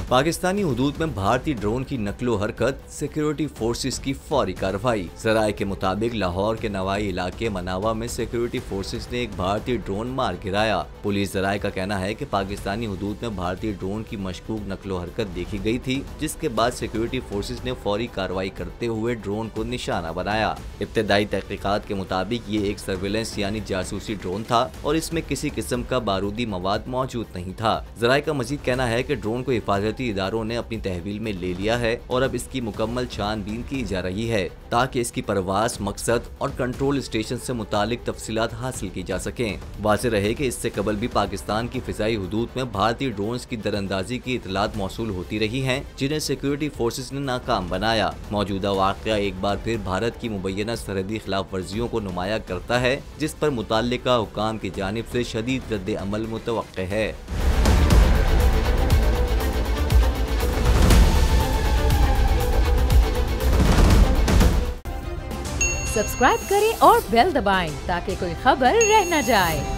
पाकिस्तानी हुदूद में भारतीय ड्रोन की नकलो हरकत, सिक्योरिटी फोर्सेस की फौरी कार्रवाई। जराये के मुताबिक लाहौर के नवाई इलाके मनावा में सिक्योरिटी फोर्सेस ने एक भारतीय ड्रोन मार गिराया। पुलिस जराये का कहना है कि पाकिस्तानी हुदूद में भारतीय ड्रोन की मशकूक नकलो हरकत देखी गई थी, जिसके बाद सिक्योरिटी फोर्सेस ने फौरी कार्रवाई करते हुए ड्रोन को निशाना बनाया। इब्तदाई तहकीकात के मुताबिक ये एक सर्विलेंस यानी जासूसी ड्रोन था और इसमें किसी किस्म का बारूदी मवाद मौजूद नहीं था। जराये का मजीद कहना है कि ड्रोन को हिफाजती इदारों ने अपनी तहवील में ले लिया है और अब इसकी मुकम्मल छानबीन की जा रही है ताकि इसकी परवास, मकसद और कंट्रोल स्टेशन से मुतालिक तफसीलात हासिल की जा सकें। वाज़ेह रहे कि इससे कबल भी पाकिस्तान की फिजाई हुदूद में भारतीय ड्रोन्स की दरअंदाजी की इतलात मौसूल होती रही हैं, जिन्हें सिक्योरिटी फोर्सेस ने नाकाम बनाया। मौजूदा वाक़या एक बार फिर भारत की मुबैना सरहदी खिलाफ वर्जियों को नुमाया करता है, जिस पर मुतल्लिका हुकाम की जानिब से शदीद रद्द अमल मुतवक्के है। सब्सक्राइब करें और बेल दबाएं ताकि कोई खबर रह न जाए।